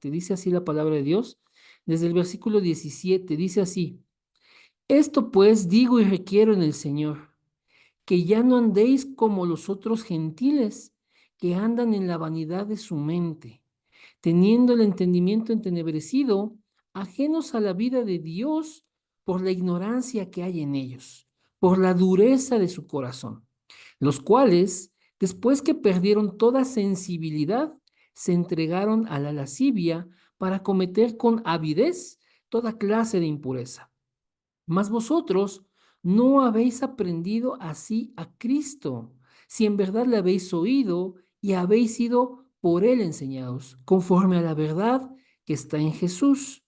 Te dice así la palabra de Dios. Desde el versículo 17 dice así: Esto pues digo y requiero en el Señor, que ya no andéis como los otros gentiles, que andan en la vanidad de su mente, teniendo el entendimiento entenebrecido, ajenos a la vida de Dios por la ignorancia que hay en ellos, por la dureza de su corazón, los cuales, después que perdieron toda sensibilidad, se entregaron a la lascivia para cometer con avidez toda clase de impureza. Mas vosotros no habéis aprendido así a Cristo, si en verdad le habéis oído y habéis sido por él enseñados, conforme a la verdad que está en Jesús.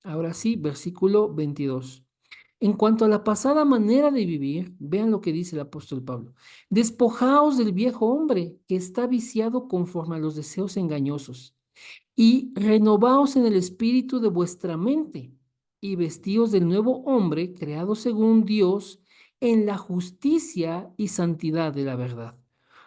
Ahora sí, versículo 22. En cuanto a la pasada manera de vivir, vean lo que dice el apóstol Pablo. Despojaos del viejo hombre que está viciado conforme a los deseos engañosos y renovaos en el espíritu de vuestra mente y vestíos del nuevo hombre creado según Dios en la justicia y santidad de la verdad.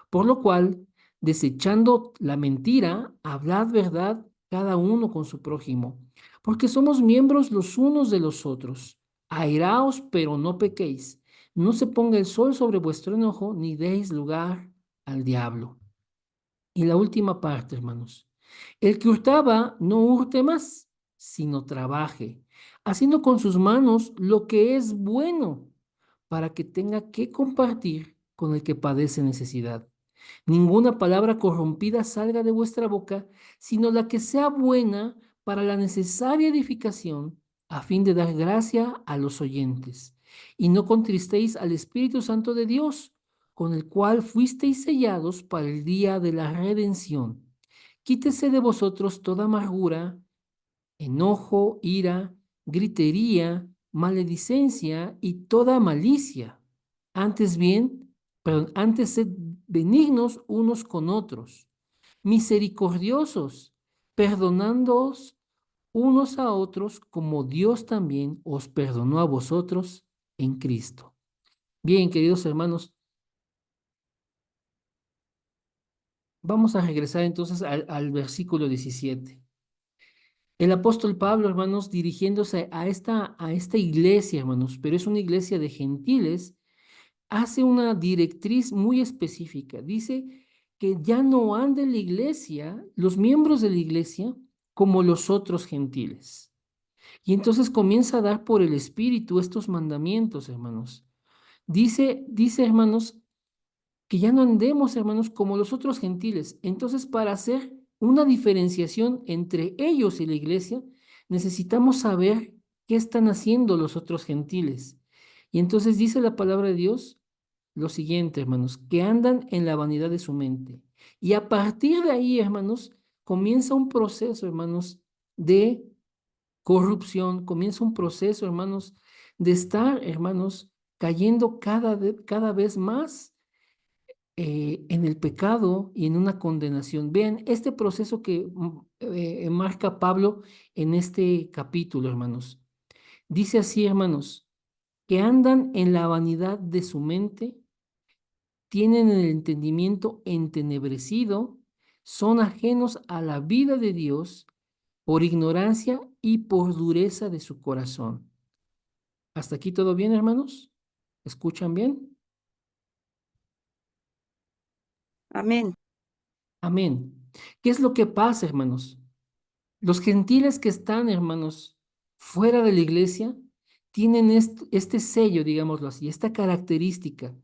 Por lo cual, desechando la mentira, hablad verdad cada uno con su prójimo, porque somos miembros los unos de los otros. Airaos, pero no pequéis. No se ponga el sol sobre vuestro enojo, ni deis lugar al diablo. Y la última parte, hermanos. El que hurtaba, no hurte más, sino trabaje, haciendo con sus manos lo que es bueno, para que tenga que compartir con el que padece necesidad. Ninguna palabra corrompida salga de vuestra boca, sino la que sea buena para la necesaria edificación, a fin de dar gracia a los oyentes. Y no contristéis al Espíritu Santo de Dios, con el cual fuisteis sellados para el día de la redención. Quítese de vosotros toda amargura, enojo, ira, gritería, maledicencia y toda malicia. Antes sed benignos unos con otros, misericordiosos, perdonándoos unos a otros como Dios también os perdonó a vosotros en Cristo. Bien, queridos hermanos, vamos a regresar entonces al versículo 17. El apóstol Pablo, hermanos, dirigiéndose a esta iglesia, hermanos, pero es una iglesia de gentiles, hace una directriz muy específica. Dice que ya no ande la iglesia, los miembros de la iglesia, como los otros gentiles. Y entonces comienza a dar por el Espíritu estos mandamientos, hermanos. Dice, hermanos, que ya no andemos, hermanos, como los otros gentiles. Entonces, para hacer una diferenciación entre ellos y la iglesia, necesitamos saber qué están haciendo los otros gentiles. Y entonces dice la palabra de Dios lo siguiente, hermanos, que andan en la vanidad de su mente. Y a partir de ahí, hermanos, comienza un proceso, hermanos, de corrupción, comienza un proceso, hermanos, de estar, hermanos, cayendo cada vez más en el pecado y en una condenación. Vean este proceso que marca Pablo en este capítulo, hermanos. Dice así, hermanos, que andan en la vanidad de su mente, tienen el entendimiento entenebrecido, son ajenos a la vida de Dios por ignorancia y por dureza de su corazón. ¿Hasta aquí todo bien, hermanos? ¿Escuchan bien? Amén. Amén. ¿Qué es lo que pasa, hermanos? Los gentiles que están, hermanos, fuera de la iglesia, tienen este sello, digámoslo así, esta característica,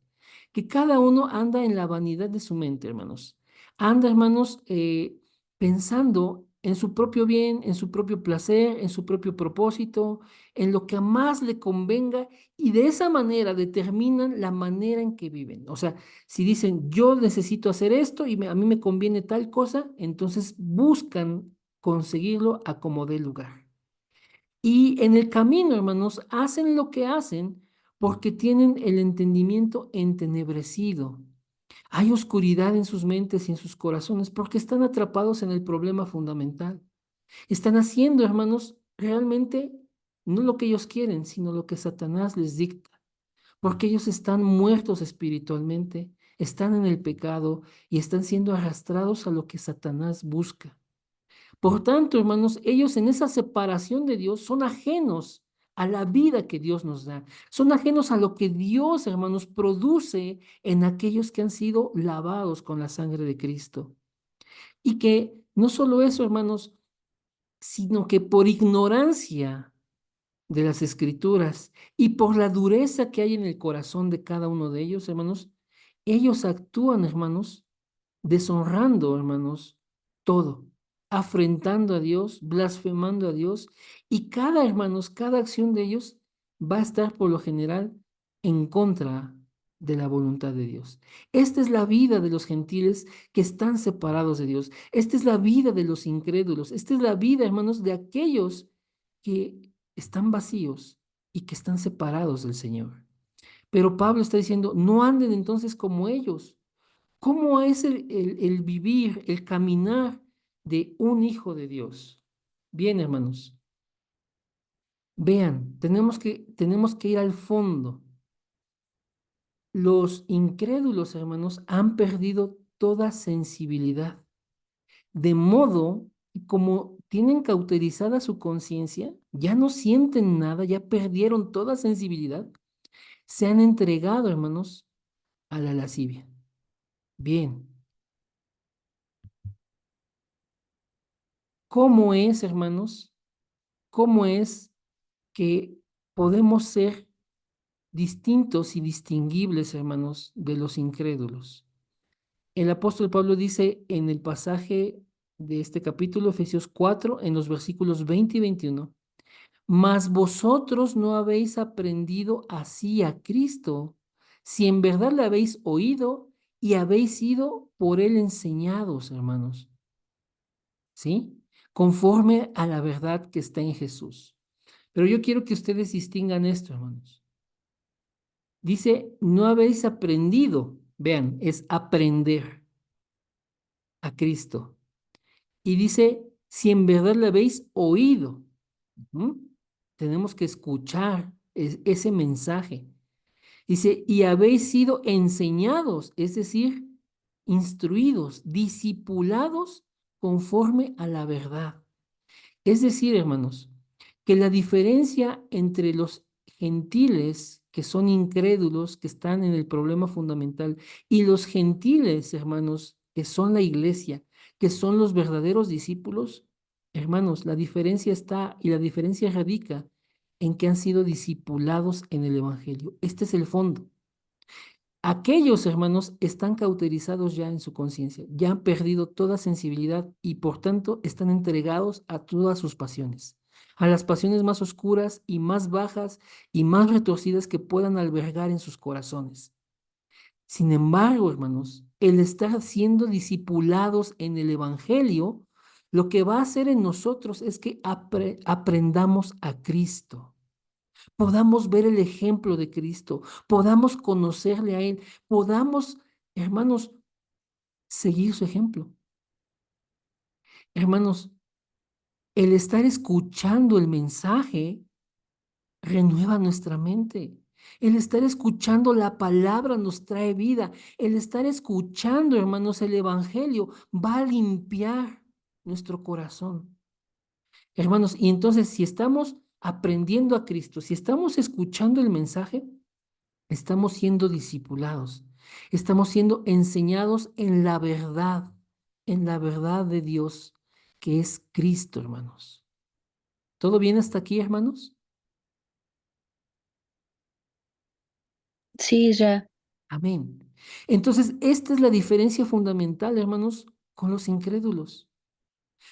que cada uno anda en la vanidad de su mente, hermanos. Anda, hermanos, pensando en su propio bien, en su propio placer, en su propio propósito, en lo que más le convenga, y de esa manera determinan la manera en que viven. O sea, si dicen, yo necesito hacer esto y a mí me conviene tal cosa, entonces buscan conseguirlo a como dé lugar. Y en el camino, hermanos, hacen lo que hacen porque tienen el entendimiento entenebrecido. Hay oscuridad en sus mentes y en sus corazones porque están atrapados en el problema fundamental. Están haciendo, hermanos, realmente no lo que ellos quieren, sino lo que Satanás les dicta. Porque ellos están muertos espiritualmente, están en el pecado y están siendo arrastrados a lo que Satanás busca. Por tanto, hermanos, ellos en esa separación de Dios son ajenos a la vida que Dios nos da. Son ajenos a lo que Dios, hermanos, produce en aquellos que han sido lavados con la sangre de Cristo. Y que no solo eso, hermanos, sino que por ignorancia de las Escrituras y por la dureza que hay en el corazón de cada uno de ellos, hermanos, ellos actúan, hermanos, deshonrando, hermanos, todo, afrentando a Dios, blasfemando a Dios, y cada, hermanos, cada acción de ellos va a estar por lo general en contra de la voluntad de Dios. Esta es la vida de los gentiles que están separados de Dios. Esta es la vida de los incrédulos. Esta es la vida, hermanos, de aquellos que están vacíos y que están separados del Señor. Pero Pablo está diciendo, no anden entonces como ellos. ¿Cómo es el vivir, el caminar de un hijo de Dios? Bien, hermanos, vean, tenemos que ir al fondo. Los incrédulos, hermanos, han perdido toda sensibilidad, de modo que como tienen cauterizada su conciencia, ya no sienten nada, ya perdieron toda sensibilidad, se han entregado, hermanos, a la lascivia. Bien, ¿cómo es, hermanos? ¿Cómo es que podemos ser distintos y distinguibles, hermanos, de los incrédulos? El apóstol Pablo dice en el pasaje de este capítulo, Efesios 4, en los versículos 20 y 21, mas vosotros no habéis aprendido así a Cristo, si en verdad le habéis oído y habéis sido por él enseñados, hermanos, ¿sí? Conforme a la verdad que está en Jesús. Pero yo quiero que ustedes distingan esto, hermanos. Dice, no habéis aprendido, vean, es aprender a Cristo. Y dice, si en verdad le habéis oído, ¿m? Tenemos que escuchar ese mensaje. Dice, y habéis sido enseñados, es decir, instruidos, discipulados conforme a la verdad. Es decir, hermanos, que la diferencia entre los gentiles, que son incrédulos, que están en el problema fundamental, y los gentiles, hermanos, que son la iglesia, que son los verdaderos discípulos, hermanos, la diferencia está y la diferencia radica en que han sido discipulados en el Evangelio. Este es el fondo. Aquellos hermanos están cauterizados ya en su conciencia, ya han perdido toda sensibilidad y por tanto están entregados a todas sus pasiones, a las pasiones más oscuras y más bajas y más retorcidas que puedan albergar en sus corazones. Sin embargo, hermanos, el estar siendo discipulados en el Evangelio, lo que va a hacer en nosotros es que aprendamos a Cristo, podamos ver el ejemplo de Cristo, podamos conocerle a Él, podamos, hermanos, seguir su ejemplo. Hermanos, el estar escuchando el mensaje renueva nuestra mente. El estar escuchando la palabra nos trae vida. El estar escuchando, hermanos, el Evangelio va a limpiar nuestro corazón. Hermanos, y entonces si estamos aprendiendo a Cristo, si estamos escuchando el mensaje, estamos siendo discipulados, estamos siendo enseñados en la verdad de Dios, que es Cristo, hermanos. ¿Todo bien hasta aquí, hermanos? Sí, ya. Amén. Entonces, esta es la diferencia fundamental, hermanos, con los incrédulos.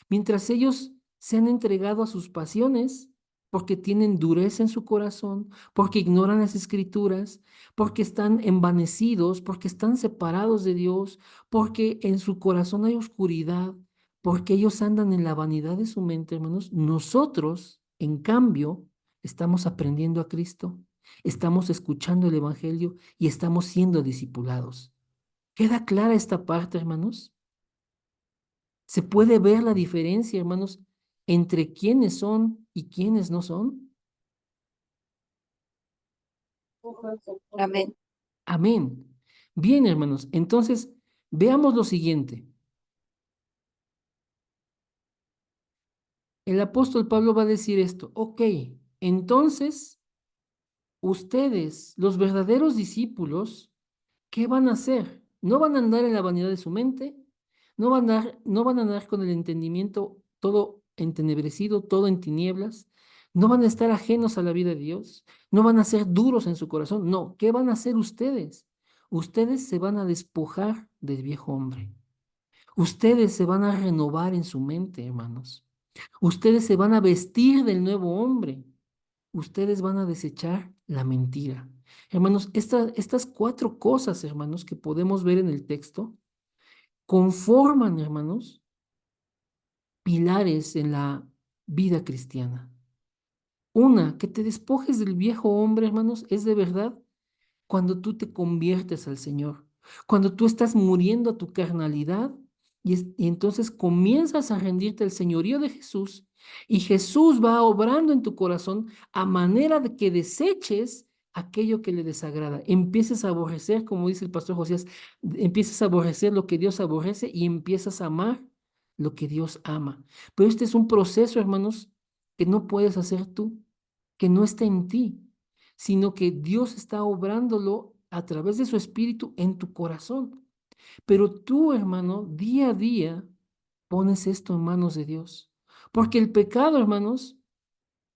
Mientras ellos se han entregado a sus pasiones, porque tienen dureza en su corazón, porque ignoran las escrituras, porque están envanecidos, porque están separados de Dios, porque en su corazón hay oscuridad, porque ellos andan en la vanidad de su mente, hermanos, nosotros, en cambio, estamos aprendiendo a Cristo, estamos escuchando el Evangelio y estamos siendo discipulados. ¿Queda clara esta parte, hermanos? Se puede ver la diferencia, hermanos, entre quiénes son y quiénes no son. Amén. Amén. Bien, hermanos, entonces veamos lo siguiente. el apóstol Pablo va a decir esto, ok, entonces ustedes, los verdaderos discípulos, ¿qué van a hacer? No van a andar en la vanidad de su mente, no van a andar con el entendimiento todo entenebrecido, todo en tinieblas, no van a estar ajenos a la vida de Dios, no van a ser duros en su corazón, no, ¿qué van a hacer ustedes? Ustedes se van a despojar del viejo hombre. Ustedes se van a renovar en su mente, hermanos. Ustedes se van a vestir del nuevo hombre. Ustedes van a desechar la mentira. Hermanos, estas cuatro cosas, hermanos, que podemos ver en el texto, conforman, hermanos, pilares en la vida cristiana. Una, que te despojes del viejo hombre, hermanos, es de verdad cuando tú te conviertes al Señor, cuando tú estás muriendo a tu carnalidad y entonces comienzas a rendirte al señorío de Jesús y Jesús va obrando en tu corazón a manera de que deseches aquello que le desagrada. Empieces a aborrecer, como dice el pastor Josías, empiezas a aborrecer lo que Dios aborrece y empiezas a amar lo que Dios ama. Pero este es un proceso, hermanos, que no puedes hacer tú, que no está en ti, sino que Dios está obrándolo a través de su espíritu en tu corazón. Pero tú, hermano, día a día pones esto en manos de Dios. Porque el pecado, hermanos,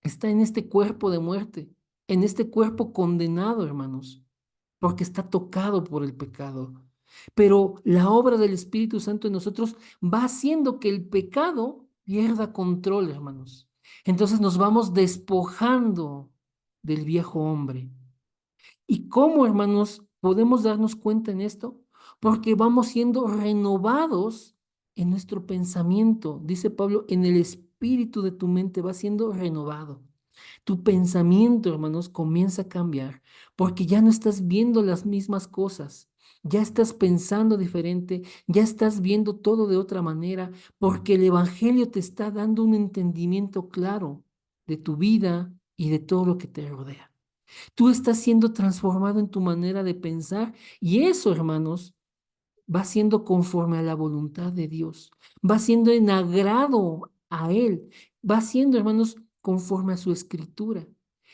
está en este cuerpo de muerte, en este cuerpo condenado, hermanos, porque está tocado por el pecado. Pero la obra del Espíritu Santo en nosotros va haciendo que el pecado pierda control, hermanos. Entonces nos vamos despojando del viejo hombre. ¿Y cómo, hermanos, podemos darnos cuenta en esto? Porque vamos siendo renovados en nuestro pensamiento. Dice Pablo, en el espíritu de tu mente va siendo renovado. Tu pensamiento, hermanos, comienza a cambiar porque ya no estás viendo las mismas cosas. Ya estás pensando diferente, ya estás viendo todo de otra manera, porque el Evangelio te está dando un entendimiento claro de tu vida y de todo lo que te rodea. Tú estás siendo transformado en tu manera de pensar y eso, hermanos, va siendo conforme a la voluntad de Dios, va siendo en agrado a Él, va siendo, hermanos, conforme a su escritura.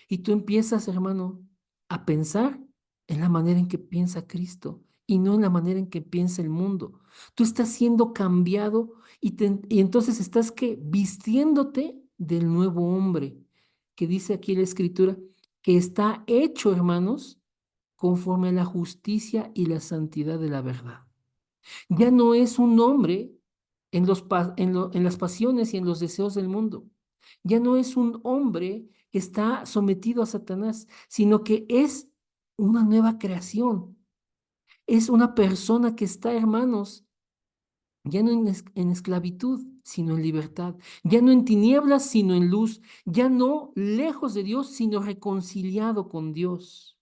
Y tú empiezas, hermano, a pensar en la manera en que piensa Cristo y no en la manera en que piensa el mundo. Tú estás siendo cambiado y entonces estás que vistiéndote del nuevo hombre, que dice aquí la escritura, que está hecho, hermanos, conforme a la justicia y la santidad de la verdad. Ya no es un hombre en las pasiones y en los deseos del mundo. Ya no es un hombre que está sometido a Satanás, sino que es una nueva creación. Es una persona que está, hermanos, ya no en esclavitud, sino en libertad. Ya no en tinieblas, sino en luz. Ya no lejos de Dios, sino reconciliado con Dios.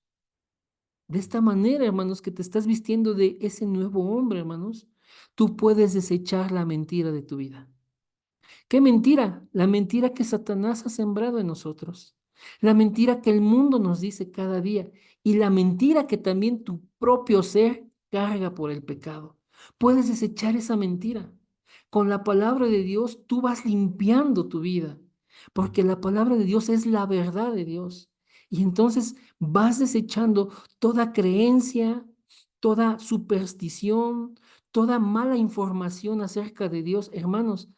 De esta manera, hermanos, que te estás vistiendo de ese nuevo hombre, hermanos, tú puedes desechar la mentira de tu vida. ¿Qué mentira? La mentira que Satanás ha sembrado en nosotros. La mentira que el mundo nos dice cada día. Y la mentira que también tu propio ser carga por el pecado. Puedes desechar esa mentira. Con la palabra de Dios tú vas limpiando tu vida. Porque la palabra de Dios es la verdad de Dios. Y entonces vas desechando toda creencia, toda superstición, toda mala información acerca de Dios, hermanos.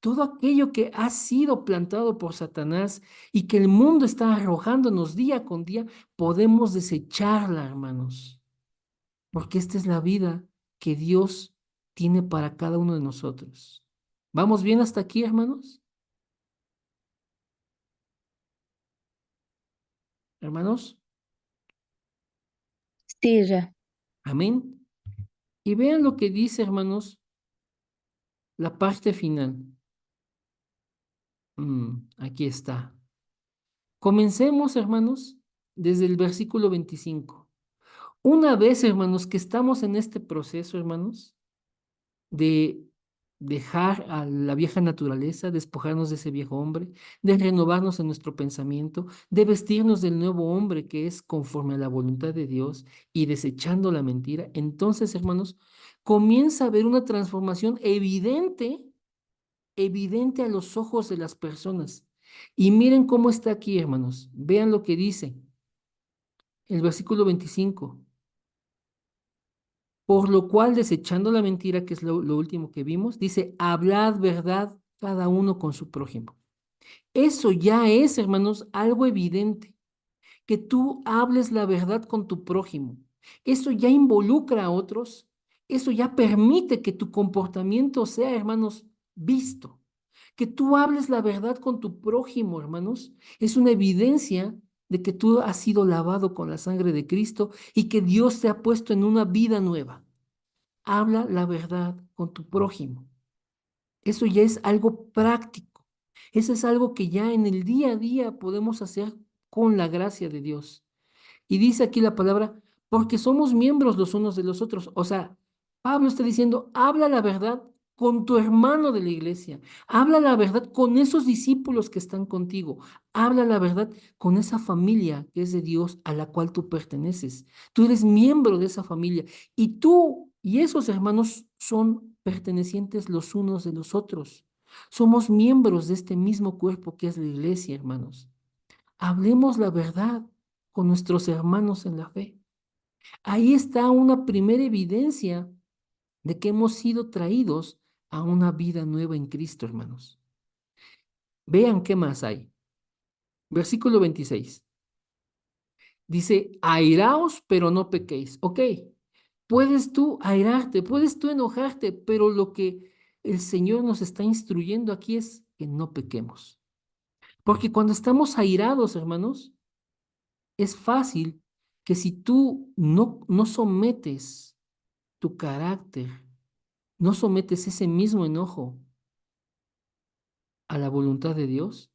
Todo aquello que ha sido plantado por Satanás y que el mundo está arrojándonos día con día, podemos desecharla, hermanos, porque esta es la vida que Dios tiene para cada uno de nosotros. ¿Vamos bien hasta aquí, hermanos? Hermanos, Sí, ya. amén. Y vean lo que dice, hermanos, la parte final. Aquí está. Comencemos, hermanos, desde el versículo 25. Una vez, hermanos, que estamos en este proceso, hermanos, de dejar a la vieja naturaleza, despojarnos de ese viejo hombre, de renovarnos en nuestro pensamiento, de vestirnos del nuevo hombre que es conforme a la voluntad de Dios y desechando la mentira, entonces, hermanos, comienza a haber una transformación evidente evidente a los ojos de las personas. Y miren cómo está aquí, hermanos. Vean lo que dice el versículo 25. Por lo cual, desechando la mentira, que es lo último que vimos, dice, hablad verdad cada uno con su prójimo. Eso ya es, hermanos, algo evidente, que tú hables la verdad con tu prójimo. Eso ya involucra a otros, eso ya permite que tu comportamiento sea, hermanos, visto. Que tú hables la verdad con tu prójimo, hermanos, es una evidencia de que tú has sido lavado con la sangre de Cristo y que Dios te ha puesto en una vida nueva. Habla la verdad con tu prójimo. Eso ya es algo práctico. Eso es algo que ya en el día a día podemos hacer con la gracia de Dios. Y dice aquí la palabra, porque somos miembros los unos de los otros. O sea, Pablo está diciendo, habla la verdad con tu hermano de la iglesia. Habla la verdad con esos discípulos que están contigo. Habla la verdad con esa familia que es de Dios a la cual tú perteneces. Tú eres miembro de esa familia y tú y esos hermanos son pertenecientes los unos de los otros. Somos miembros de este mismo cuerpo que es la iglesia, hermanos. Hablemos la verdad con nuestros hermanos en la fe. Ahí está una primera evidencia de que hemos sido traídos a una vida nueva en Cristo, hermanos. Vean qué más hay. Versículo 26. Dice, airaos, pero no pequéis. Ok, puedes tú airarte, puedes tú enojarte, pero lo que el Señor nos está instruyendo aquí es que no pequemos. Porque cuando estamos airados, hermanos, es fácil que si tú no sometes tu carácter, no sometes ese mismo enojo a la voluntad de Dios,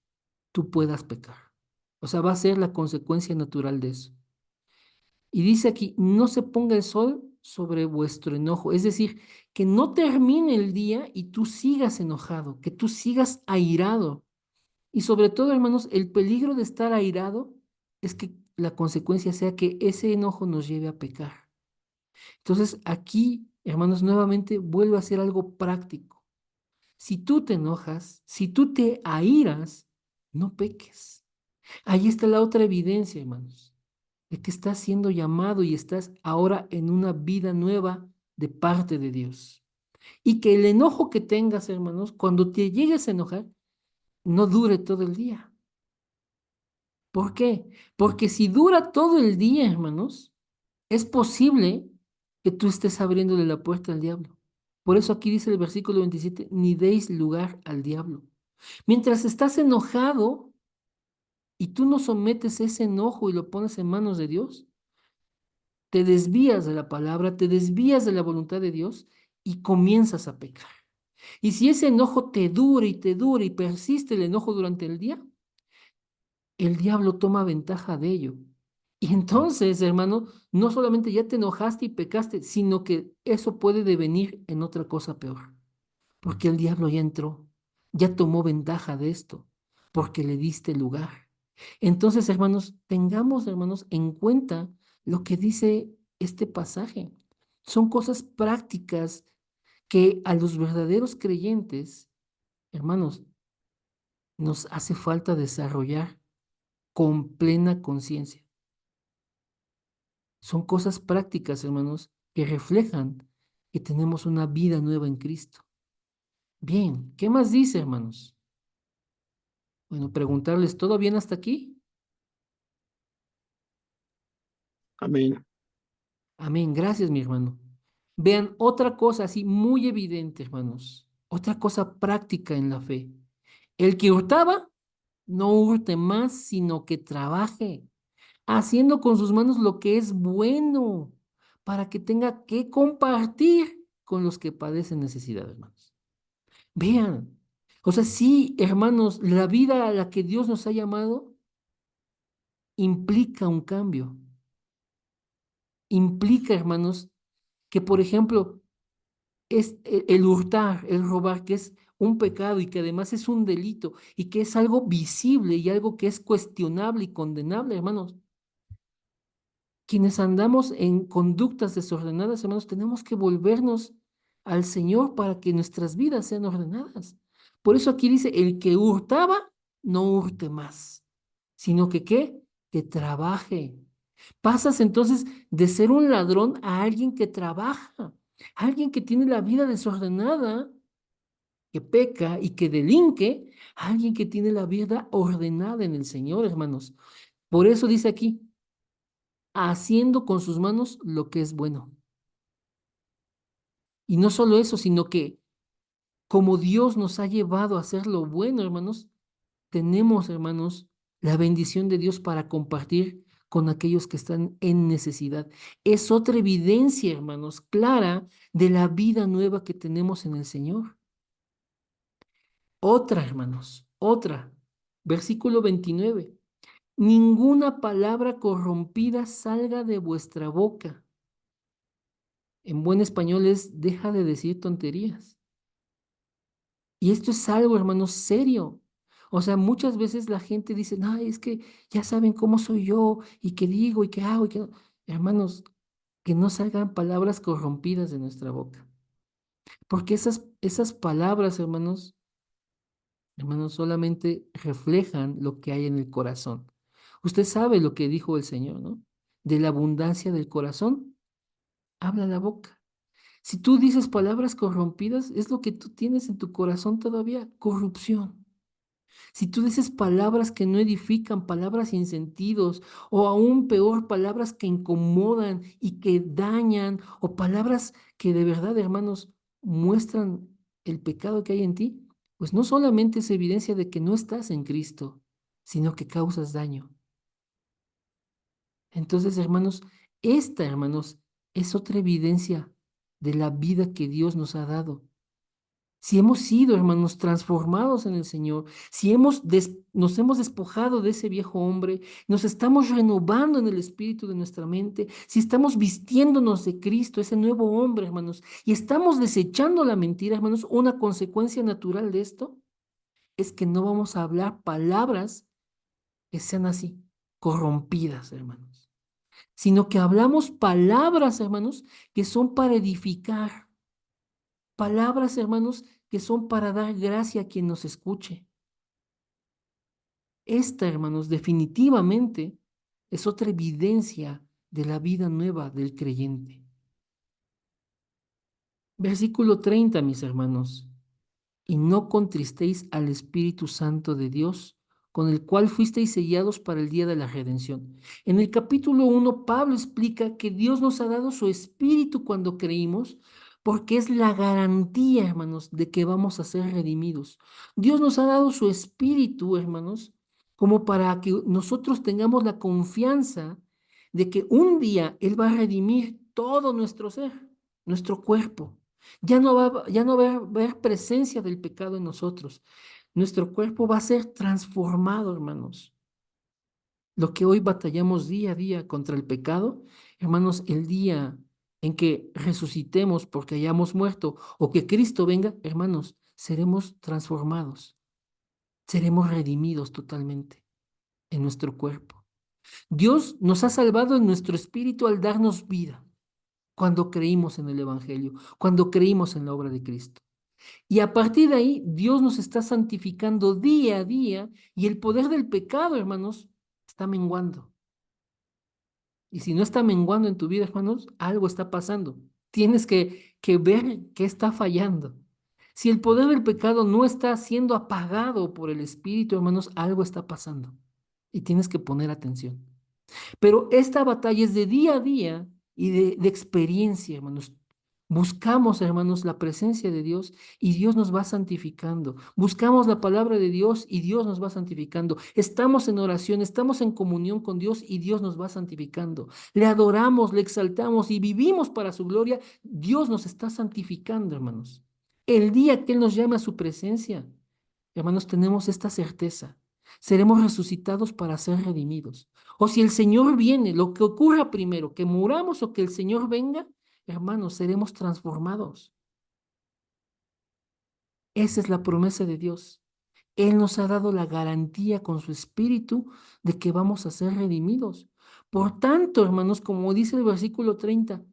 tú puedas pecar. O sea, va a ser la consecuencia natural de eso. Y dice aquí, no se ponga el sol sobre vuestro enojo. Es decir, que no termine el día y tú sigas enojado, que tú sigas airado. Y sobre todo, hermanos, el peligro de estar airado es que la consecuencia sea que ese enojo nos lleve a pecar. Entonces, aquí, hermanos, nuevamente vuelve a ser algo práctico. Si tú te enojas, si tú te airas, no peques. Ahí está la otra evidencia, hermanos, de que estás siendo llamado y estás ahora en una vida nueva de parte de Dios. Y que el enojo que tengas, hermanos, cuando te llegues a enojar, no dure todo el día. ¿Por qué? Porque si dura todo el día, hermanos, es posible que tú estés abriéndole la puerta al diablo. Por eso aquí dice el versículo 27, ni deis lugar al diablo. Mientras estás enojado y tú no sometes ese enojo y lo pones en manos de Dios, te desvías de la palabra, te desvías de la voluntad de Dios y comienzas a pecar. Y si ese enojo te dura y persiste el enojo durante el día, el diablo toma ventaja de ello. Y entonces, hermano, no solamente ya te enojaste y pecaste, sino que eso puede devenir en otra cosa peor. Porque el diablo ya entró, ya tomó ventaja de esto, porque le diste lugar. Entonces, hermanos, tengamos, hermanos, en cuenta lo que dice este pasaje. Son cosas prácticas que a los verdaderos creyentes, hermanos, nos hace falta desarrollar con plena conciencia. Son cosas prácticas, hermanos, que reflejan que tenemos una vida nueva en Cristo. Bien, ¿qué más dice, hermanos? Bueno, preguntarles, ¿todo bien hasta aquí? Amén. Amén, gracias, mi hermano. Vean otra cosa así muy evidente, hermanos. Otra cosa práctica en la fe. El que hurtaba, no hurte más, sino que trabaje, haciendo con sus manos lo que es bueno, para que tenga que compartir con los que padecen necesidad, hermanos. Vean, o sea, sí, hermanos, la vida a la que Dios nos ha llamado implica un cambio. Implica, hermanos, que, por ejemplo, es el hurtar, el robar, que es un pecado y que además es un delito y que es algo visible y algo que es cuestionable y condenable, hermanos. Quienes andamos en conductas desordenadas, hermanos, tenemos que volvernos al Señor para que nuestras vidas sean ordenadas, Por eso aquí dice, el que hurtaba, no hurte más, sino que ¿qué? Que trabaje. Pasas entonces de ser un ladrón a alguien que trabaja, alguien que tiene la vida desordenada, que peca y que delinque, alguien que tiene la vida ordenada en el Señor, hermanos. Por eso dice aquí, haciendo con sus manos lo que es bueno. Y no solo eso, sino que como Dios nos ha llevado a hacer lo bueno, hermanos, tenemos, hermanos, la bendición de Dios para compartir con aquellos que están en necesidad. Es otra evidencia, hermanos, clara de la vida nueva que tenemos en el Señor. Otra, hermanos, otra. Versículo 29. Ninguna palabra corrompida salga de vuestra boca. En buen español es, deja de decir tonterías. Y esto es algo, hermanos, serio. O sea, muchas veces la gente dice, no, es que ya saben cómo soy yo, y qué digo, y qué hago, y qué no. Hermanos, que no salgan palabras corrompidas de nuestra boca. Porque esas palabras, hermanos, solamente reflejan lo que hay en el corazón. Usted sabe lo que dijo el Señor, ¿no? De la abundancia del corazón, habla la boca. Si tú dices palabras corrompidas, es lo que tú tienes en tu corazón todavía, corrupción. Si tú dices palabras que no edifican, palabras sin sentidos, o aún peor, palabras que incomodan y que dañan, o palabras que de verdad, hermanos, muestran el pecado que hay en ti, pues no solamente es evidencia de que no estás en Cristo, sino que causas daño. Entonces, hermanos, esta, hermanos, es otra evidencia de la vida que Dios nos ha dado. Si hemos sido, hermanos, transformados en el Señor, si nos hemos despojado de ese viejo hombre, nos estamos renovando en el espíritu de nuestra mente, si estamos vistiéndonos de Cristo, ese nuevo hombre, hermanos, y estamos desechando la mentira, hermanos, una consecuencia natural de esto es que no vamos a hablar palabras que sean así, corrompidas, hermanos, sino que hablamos palabras, hermanos, que son para edificar. Palabras, hermanos, que son para dar gracia a quien nos escuche. Esta, hermanos, definitivamente es otra evidencia de la vida nueva del creyente. Versículo 30, mis hermanos. Y no contristéis al Espíritu Santo de Dios, con el cual fuisteis sellados para el día de la redención. En el capítulo 1, Pablo explica que Dios nos ha dado su Espíritu cuando creímos, porque es la garantía, hermanos, de que vamos a ser redimidos. Dios nos ha dado su Espíritu, hermanos, como para que nosotros tengamos la confianza de que un día Él va a redimir todo nuestro ser, nuestro cuerpo. Ya no va a haber presencia del pecado en nosotros. Nuestro cuerpo va a ser transformado, hermanos. Lo que hoy batallamos día a día contra el pecado, hermanos, el día en que resucitemos porque hayamos muerto o que Cristo venga, hermanos, seremos transformados, seremos redimidos totalmente en nuestro cuerpo. Dios nos ha salvado en nuestro espíritu al darnos vida cuando creímos en el Evangelio, cuando creímos en la obra de Cristo. Y a partir de ahí, Dios nos está santificando día a día y el poder del pecado, hermanos, está menguando. Y si no está menguando en tu vida, hermanos, algo está pasando. Tienes que ver qué está fallando. Si el poder del pecado no está siendo apagado por el Espíritu, hermanos, algo está pasando. Y tienes que poner atención. Pero esta batalla es de día a día y de experiencia, hermanos. Buscamos, hermanos, la presencia de Dios y Dios nos va santificando. Buscamos la palabra de Dios y Dios nos va santificando. Estamos en oración, estamos en comunión con Dios y Dios nos va santificando. Le adoramos, le exaltamos y vivimos para su gloria. Dios nos está santificando, hermanos. El día que Él nos llame a su presencia, hermanos, tenemos esta certeza. Seremos resucitados para ser redimidos. O si el Señor viene, lo que ocurra primero, que muramos o que el Señor venga, hermanos, seremos transformados. Esa es la promesa de Dios. Él nos ha dado la garantía con su Espíritu de que vamos a ser redimidos. Por tanto, hermanos, como dice el versículo 30,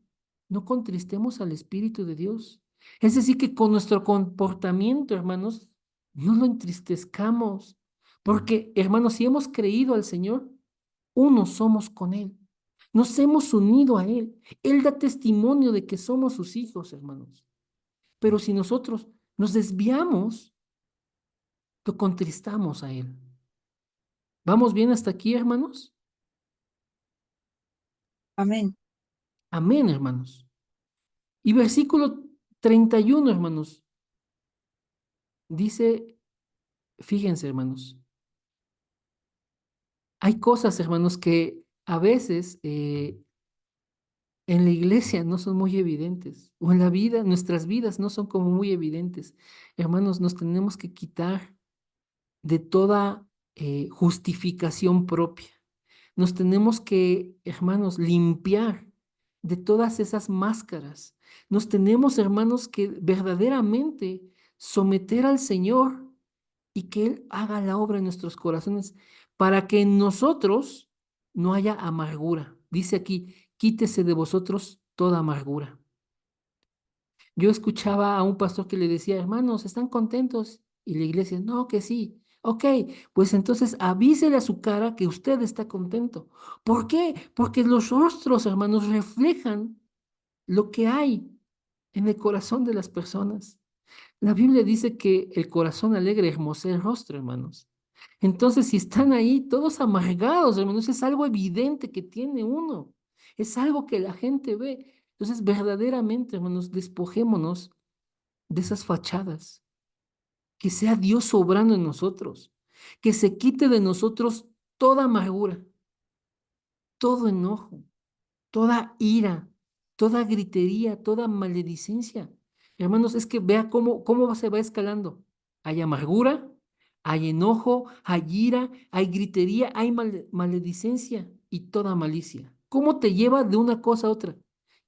no contristemos al Espíritu de Dios. Es decir, que con nuestro comportamiento, hermanos, No lo entristezcamos, porque, hermanos, si hemos creído al Señor, uno somos con Él. Nos hemos unido a Él. Él da testimonio de que somos sus hijos, hermanos. Pero si nosotros nos desviamos, lo contristamos a Él. ¿Vamos bien hasta aquí, hermanos? Amén. Amén, hermanos. Y versículo 31, hermanos, dice, fíjense, hermanos, hay cosas, hermanos, que a veces en la iglesia no son muy evidentes, o en la vida, nuestras vidas no son como muy evidentes. Hermanos, nos tenemos que quitar de toda justificación propia. Nos tenemos que, hermanos, limpiar de todas esas máscaras. Nos tenemos, hermanos, que verdaderamente someter al Señor y que Él haga la obra en nuestros corazones para que en nosotros no haya amargura. Dice aquí, quítese de vosotros toda amargura. Yo escuchaba a un pastor que le decía, hermanos, ¿están contentos? Y la iglesia, no, que sí. Ok, pues entonces avísele a su cara que usted está contento. ¿Por qué? Porque los rostros, hermanos, reflejan lo que hay en el corazón de las personas. La Biblia dice que el corazón alegre hermosea el rostro, hermanos. Entonces, si están ahí todos amargados, hermanos, es algo evidente que tiene uno. Es algo que la gente ve. Entonces, verdaderamente, hermanos, despojémonos de esas fachadas. Que sea Dios sobrando en nosotros. Que se quite de nosotros toda amargura, todo enojo, toda ira, toda gritería, toda maledicencia. Hermanos, es que vea cómo se va escalando. Hay amargura, hay enojo, hay ira, hay gritería, hay maledicencia y toda malicia. ¿Cómo te lleva de una cosa a otra?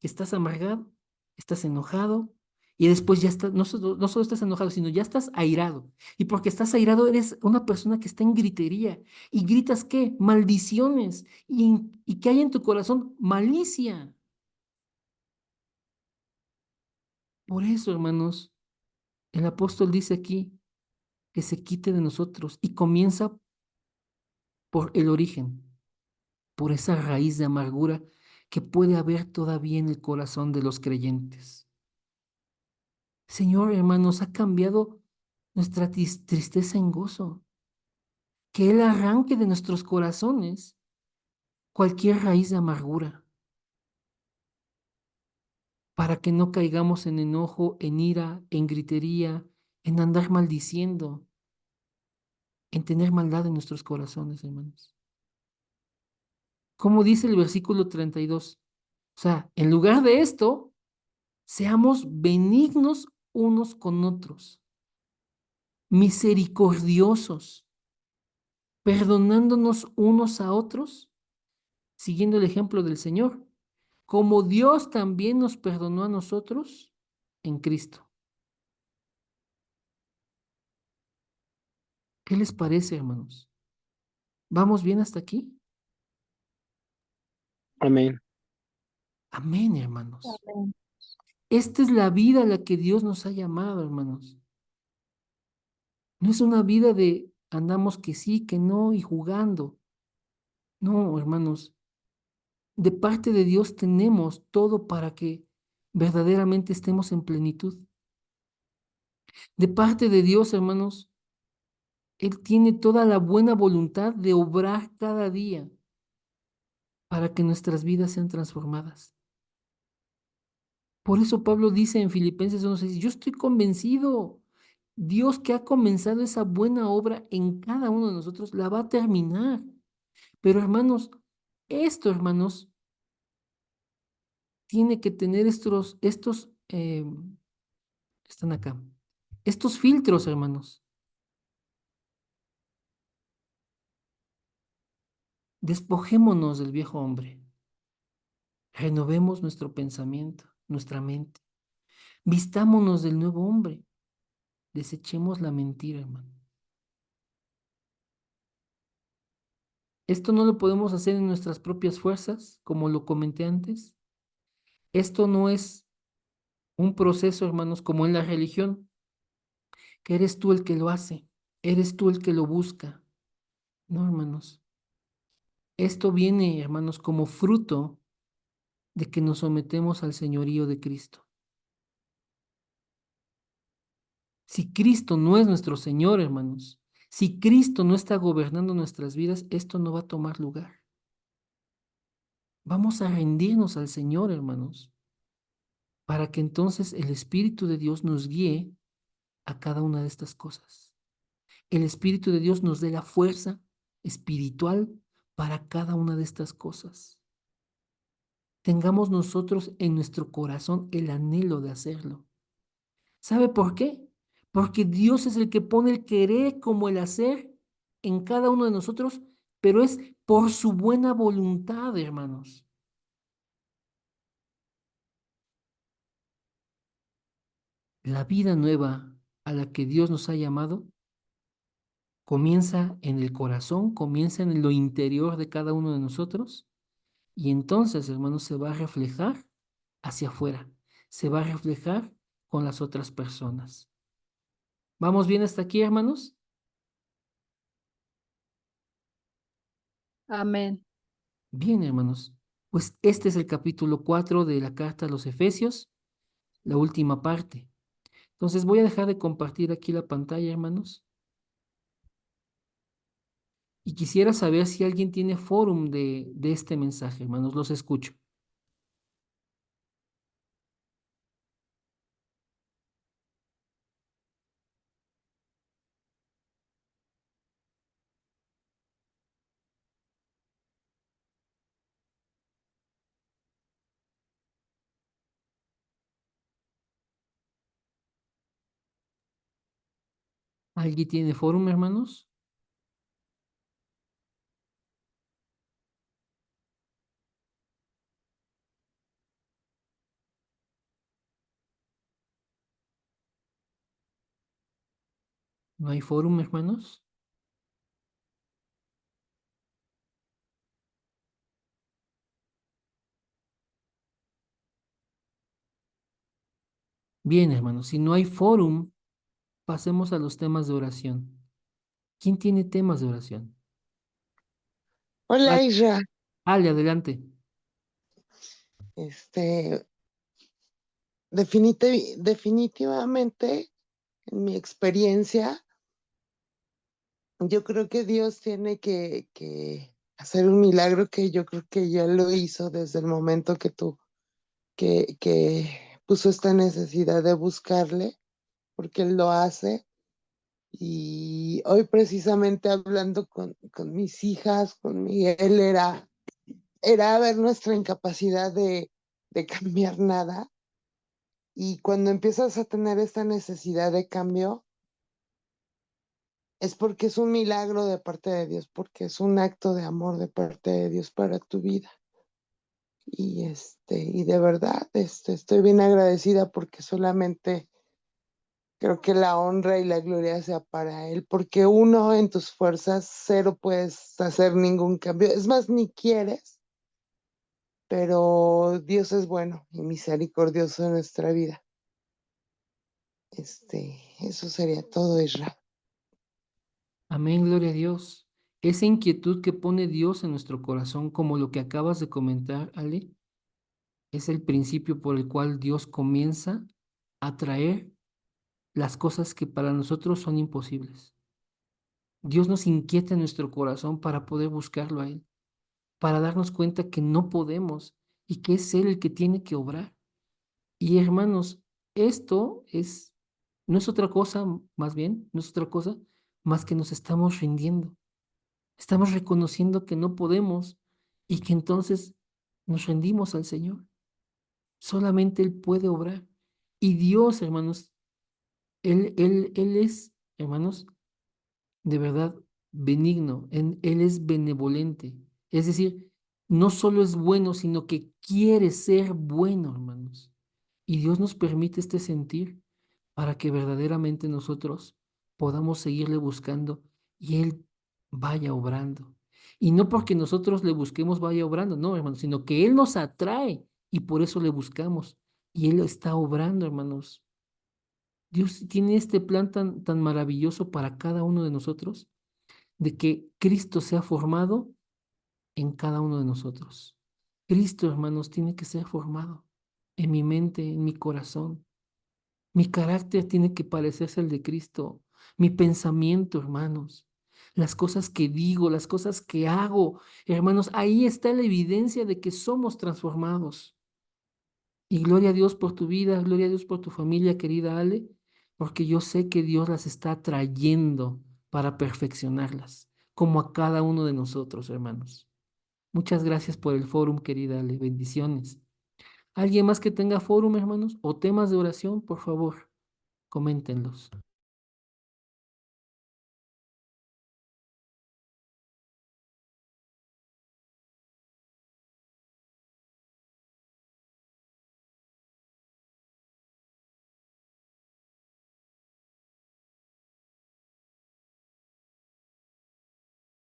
Estás amargado, estás enojado y después ya estás, no solo estás enojado, sino ya estás airado. Y porque estás airado, eres una persona que está en gritería. ¿Y gritas qué? Maldiciones y que hay en tu corazón malicia. Por eso, hermanos, el apóstol dice aquí que se quite de nosotros y comienza por el origen, por esa raíz de amargura que puede haber todavía en el corazón de los creyentes. Señor, hermanos, ha cambiado nuestra tristeza en gozo, que Él arranque de nuestros corazones cualquier raíz de amargura, para que no caigamos en enojo, en ira, en gritería, en andar maldiciendo, en tener maldad en nuestros corazones, hermanos. Como dice el versículo 32. O sea, en lugar de esto, seamos benignos unos con otros, misericordiosos, perdonándonos unos a otros, siguiendo el ejemplo del Señor, como Dios también nos perdonó a nosotros en Cristo. ¿Qué les parece, hermanos? ¿Vamos bien hasta aquí? Amén. Amén, hermanos. Amén. Esta es la vida a la que Dios nos ha llamado, hermanos. No es una vida de andamos que sí, que no y jugando. No, hermanos. De parte de Dios tenemos todo para que verdaderamente estemos en plenitud. De parte de Dios, hermanos, Él tiene toda la buena voluntad de obrar cada día para que nuestras vidas sean transformadas. Por eso Pablo dice en Filipenses 1:6, yo estoy convencido, Dios que ha comenzado esa buena obra en cada uno de nosotros, la va a terminar. Pero hermanos, esto, hermanos, tiene que tener están acá, estos filtros, hermanos. Despojémonos del viejo hombre, renovemos nuestro pensamiento, nuestra mente, vistámonos del nuevo hombre, desechemos la mentira, hermano. Esto no lo podemos hacer en nuestras propias fuerzas, como lo comenté antes. Esto no es un proceso, hermanos, como en la religión, que eres tú el que lo hace, eres tú el que lo busca. No, hermanos. Esto viene, hermanos, como fruto de que nos sometemos al señorío de Cristo. Si Cristo no es nuestro Señor, hermanos, si Cristo no está gobernando nuestras vidas, esto no va a tomar lugar. Vamos a rendirnos al Señor, hermanos, para que entonces el Espíritu de Dios nos guíe a cada una de estas cosas. El Espíritu de Dios nos dé la fuerza espiritual para cada una de estas cosas. Tengamos nosotros en nuestro corazón el anhelo de hacerlo. ¿Sabe por qué? Porque Dios es el que pone el querer como el hacer en cada uno de nosotros, pero es por su buena voluntad, hermanos. La vida nueva a la que Dios nos ha llamado comienza en el corazón, comienza en lo interior de cada uno de nosotros y entonces, hermanos, se va a reflejar hacia afuera, se va a reflejar con las otras personas. ¿Vamos bien hasta aquí, hermanos? Amén. Bien, hermanos. Pues este es el capítulo 4 de la carta a los Efesios, la última parte. Entonces voy a dejar de compartir aquí la pantalla, hermanos. Y quisiera saber si alguien tiene fórum de este mensaje, hermanos. Los escucho. ¿Alguien tiene fórum, hermanos? ¿No hay fórum, hermanos? Bien, hermanos. Si no hay fórum, pasemos a los temas de oración. ¿Quién tiene temas de oración? Hola, Isra. Ale, adelante. Este, definitivamente, en mi experiencia, yo creo que Dios tiene que hacer un milagro que yo creo que ya lo hizo desde el momento que puso esta necesidad de buscarle, porque Él lo hace. Y hoy precisamente hablando con mis hijas, con Miguel, era ver nuestra incapacidad de cambiar nada. Y cuando empiezas a tener esta necesidad de cambio, es porque es un milagro de parte de Dios, porque es un acto de amor de parte de Dios para tu vida. Y de verdad, estoy bien agradecida porque solamente creo que la honra y la gloria sea para Él, porque uno en tus fuerzas cero puedes hacer ningún cambio. Es más, ni quieres, pero Dios es bueno y misericordioso en nuestra vida. Eso sería todo, Israel. Amén, gloria a Dios. Esa inquietud que pone Dios en nuestro corazón, como lo que acabas de comentar, Ale, es el principio por el cual Dios comienza a traer las cosas que para nosotros son imposibles. Dios nos inquieta en nuestro corazón para poder buscarlo a Él, para darnos cuenta que no podemos y que es Él el que tiene que obrar. Y hermanos, esto no es otra cosa, más bien, no es otra cosa más que nos estamos rindiendo. Estamos reconociendo que no podemos y que entonces nos rendimos al Señor. Solamente Él puede obrar. Y Dios, hermanos, Él es, hermanos, de verdad benigno. Él es benevolente. Es decir, no solo es bueno, sino que quiere ser bueno, hermanos. Y Dios nos permite este sentir para que verdaderamente nosotros podamos seguirle buscando y Él vaya obrando. Y no porque nosotros le busquemos vaya obrando, no, hermanos, sino que Él nos atrae y por eso le buscamos. Y Él está obrando, hermanos. Dios tiene este plan tan maravilloso para cada uno de nosotros, de que Cristo sea formado en cada uno de nosotros. Cristo, hermanos, tiene que ser formado en mi mente, en mi corazón. Mi carácter tiene que parecerse al de Cristo. Mi pensamiento, hermanos. Las cosas que digo, las cosas que hago, hermanos, ahí está la evidencia de que somos transformados. Y gloria a Dios por tu vida, gloria a Dios por tu familia, querida Ale, porque yo sé que Dios las está trayendo para perfeccionarlas, como a cada uno de nosotros, hermanos. Muchas gracias por el fórum, querida Ale. Bendiciones. ¿Alguien más que tenga fórum, hermanos? O temas de oración, por favor, coméntenlos.